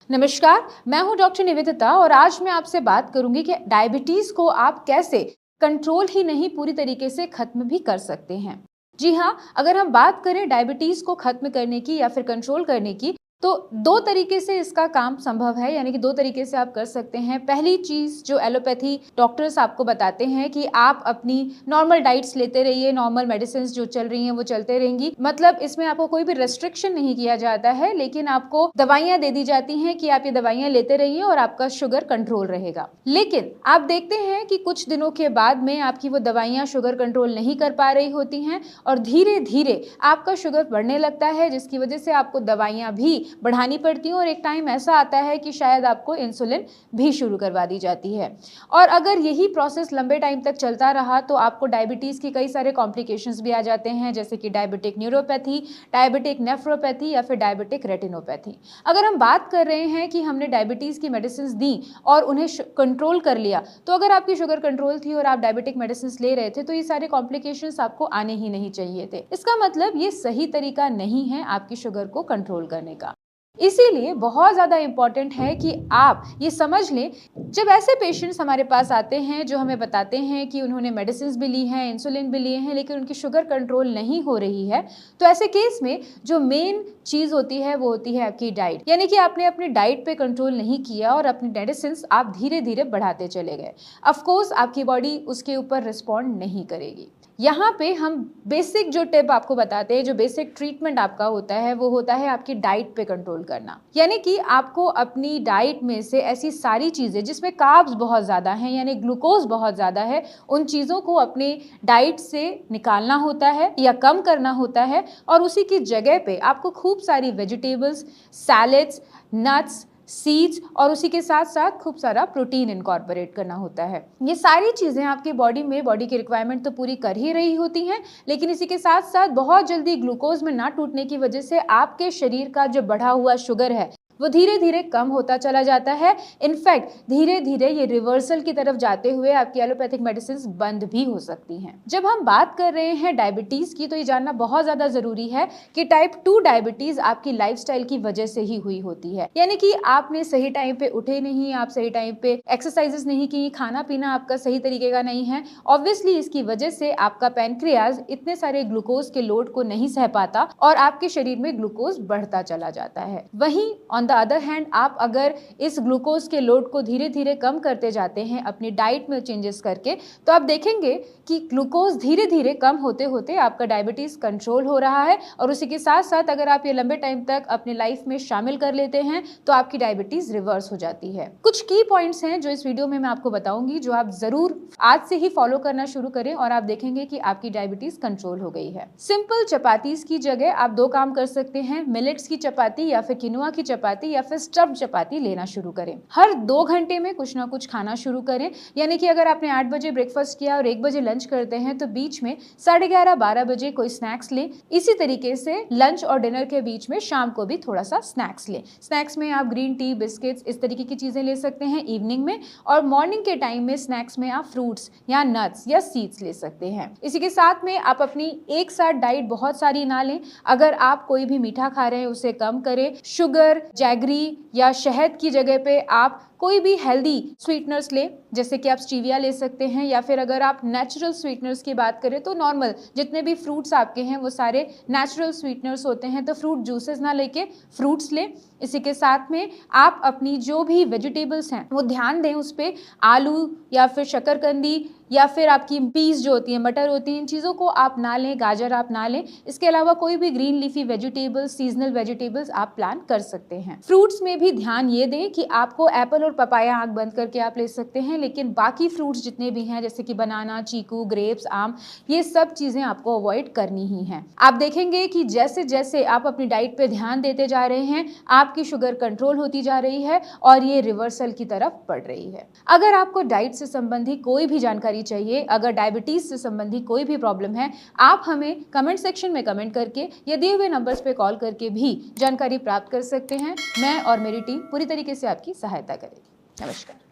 नमस्कार, मैं हूं डॉक्टर निवेदिता और आज मैं आपसे बात करूंगी कि डायबिटीज को आप कैसे कंट्रोल ही नहीं पूरी तरीके से खत्म भी कर सकते हैं। जी हाँ, अगर हम बात करें डायबिटीज को खत्म करने की या फिर कंट्रोल करने की, तो दो तरीके से इसका काम संभव है, यानी कि दो तरीके से आप कर सकते हैं। पहली चीज जो एलोपैथी डॉक्टर्स आपको बताते हैं कि आप अपनी नॉर्मल डाइट्स लेते रहिए, नॉर्मल मेडिसिन जो चल रही हैं वो चलते रहेंगी। मतलब इसमें आपको कोई भी रेस्ट्रिक्शन नहीं किया जाता है, लेकिन आपको दवाइयां दे दी जाती हैं कि आप ये दवाइयां लेते रहिए और आपका शुगर कंट्रोल रहेगा। लेकिन आप देखते हैं कि कुछ दिनों के बाद में आपकी वो दवाइयां शुगर कंट्रोल नहीं कर पा रही होती हैं और धीरे धीरे आपका शुगर बढ़ने लगता है, जिसकी वजह से आपको दवाइयां भी बढ़ानी पड़ती है और एक टाइम ऐसा आता है कि शायद आपको इंसुलिन भी शुरू करवा दी जाती है। और अगर यही प्रोसेस लंबे टाइम तक चलता रहा तो आपको डायबिटीज की कई सारे कॉम्प्लिकेशंस भी आ जाते हैं, जैसे कि डायबिटिक न्यूरोपैथी, डायबिटिक नेफ्रोपैथी या फिर डायबिटिक रेटिनोपैथी। अगर हम बात कर रहे हैं कि हमने डायबिटीज की मेडिसिन दी और उन्हें कंट्रोल कर लिया, तो अगर आपकी शुगर कंट्रोल थी और आप डायबिटिक मेडिसिन ले रहे थे तो ये सारे कॉम्प्लिकेशंस आपको आने ही नहीं चाहिए थे। इसका मतलब ये सही तरीका नहीं है आपकी शुगर को कंट्रोल करने का। इसीलिए बहुत ज़्यादा इम्पॉर्टेंट है कि आप ये समझ लें, जब ऐसे पेशेंट्स हमारे पास आते हैं जो हमें बताते हैं कि उन्होंने मेडिसिन भी ली हैं, इंसुलिन भी लिए हैं, लेकिन उनकी शुगर कंट्रोल नहीं हो रही है, तो ऐसे केस में जो मेन चीज़ होती है वो होती है आपकी डाइट। यानी कि आपने अपनी डाइट पे कंट्रोल नहीं किया और अपनी मेडिसिन आप धीरे धीरे बढ़ाते चले गए। ऑफकोर्स आपकी बॉडी उसके ऊपर रिस्पॉन्ड नहीं करेगी। यहाँ पे हम बेसिक जो टिप आपको बताते हैं, जो बेसिक ट्रीटमेंट आपका होता है वो होता है आपकी डाइट पे कंट्रोल करना। यानी कि आपको अपनी डाइट में से ऐसी सारी चीज़ें जिसमें कार्ब्स बहुत ज़्यादा हैं, यानी ग्लूकोज बहुत ज़्यादा है, उन चीज़ों को अपनी डाइट से निकालना होता है या कम करना होता है और उसी की जगह पे आपको खूब सारी वेजिटेबल्स, सैलेड्स, नट्स, सीड्स और उसी के साथ साथ खूब सारा प्रोटीन इनकॉर्पोरेट करना होता है। ये सारी चीज़ें आपकी बॉडी की रिक्वायरमेंट तो पूरी कर ही रही होती हैं, लेकिन इसी के साथ साथ बहुत जल्दी ग्लूकोज में ना टूटने की वजह से आपके शरीर का जो बढ़ा हुआ शुगर है वो धीरे धीरे कम होता चला जाता है। इनफैक्ट धीरे धीरे ये रिवर्सल की तरफ जाते हुए आपकी एलोपैथिक मेडिसिन बंद भी हो सकती हैं। जब हम बात कर रहे हैं डायबिटीज की, तो ये जानना बहुत ज़्यादा ज़रूरी है कि टाइप 2 डायबिटीज़ आपकी लाइफस्टाइल की वजह से ही हुई होती है। यानी कि आपने सही टाइम पे उठे नहीं, आप सही टाइम पे एक्सरसाइजेस नहीं की, खाना पीना आपका सही तरीके का नहीं है। ऑब्वियसली इसकी वजह से आपका पैनक्रियाज इतने सारे ग्लूकोज के लोड को नहीं सह पाता और आपके शरीर में ग्लूकोज बढ़ता चला जाता है। वहीं ऑन द अदर हैंड, आप अगर इस ग्लूकोज के लोड को धीरे धीरे कम करते जाते हैं अपनी डाइट में चेंजेस करके, तो आप देखेंगे कि ग्लूकोज धीरे धीरे कम होते होते आपका डायबिटीज कंट्रोल हो रहा है। और उसी के साथ साथ अगर आप ये लंबे टाइम तक अपनी लाइफ में शामिल कर लेते हैं तो आपकी डायबिटीज रिवर्स हो जाती है। कुछ की पॉइंट्स हैं जो इस वीडियो में मैं आपको बताऊंगी, जो आप जरूर आज से ही फॉलो करना शुरू करें और आप देखेंगे कि आपकी डायबिटीज कंट्रोल हो गई है। सिंपल चपातीज की जगह आप दो काम कर सकते हैं, मिलेट्स की चपाती या फिर किनुआ की चपाती या फिर स्टफ्ड चपाती लेना शुरू करें। हर 2 घंटे में कुछ ना कुछ खाना शुरू करें। यानी कि अगर आपने 8 बजे ब्रेकफास्ट किया और 1 बजे लंच करते हैं तो बीच में 11:30-12 बजे कोई स्नैक्स लें। इसी तरीके से लंच और डिनर के बीच में शाम को भी थोड़ा सा स्नैक्स लें। स्नैक्स में आप ग्रीन टी, बिस्किट्स, इस तरीके की चीजें ले सकते हैं इवनिंग में, और मॉर्निंग के टाइम में स्नैक्स में आप फ्रूट्स या नट्स या सीड्स ले सकते हैं। इसी के साथ में आप अपनी एक साथ डाइट बहुत सारी ना लें। अगर आप कोई भी मीठा खा रहे हैं उसे कम करें। शुगर, जैगरी या शहद की जगह पे आप कोई भी हेल्दी स्वीटनर्स लें, जैसे कि आप स्टीविया ले सकते हैं, या फिर अगर आप नेचुरल स्वीटनर्स की बात करें तो नॉर्मल जितने भी फ्रूट्स आपके हैं वो सारे नेचुरल स्वीटनर्स होते हैं, तो फ्रूट जूसेस ना लेके फ्रूट्स लें। इसी के साथ में आप अपनी जो भी वेजिटेबल्स हैं वो ध्यान दें उस पर, आलू या फिर शकरकंदी या फिर आपकी पीस जो होती है, मटर होती है, इन चीज़ों को आप ना लें, गाजर आप ना लें। इसके अलावा कोई भी green leafy vegetables, seasonal vegetables आप प्लान कर सकते हैं। फ्रूट्स में भी ध्यान ये दें कि आपको एप्पल और पपाया आंख बंद करके आप ले सकते हैं, लेकिन बाकी फ्रूट्स जितने भी हैं जैसे कि बनाना, चीकू, ग्रेप्स, आम, ये सब चीज़ें आपको अवॉइड करनी ही हैं। आप देखेंगे कि जैसे जैसे आप अपनी डाइट पे ध्यान देते जा रहे हैं आपकी शुगर कंट्रोल होती जा रही है और ये रिवर्सल की तरफ बढ़ रही है। अगर आपको डाइट से संबंधी कोई भी जानकारी चाहिए, अगर डायबिटीज से संबंधी कोई भी प्रॉब्लम है, आप हमें कमेंट सेक्शन में कमेंट करके या दिए हुए नंबर्स पे कॉल करके भी जानकारी प्राप्त कर सकते हैं। मैं और मेरी टीम पूरी तरीके से आपकी सहायता करेगी। नमस्कार।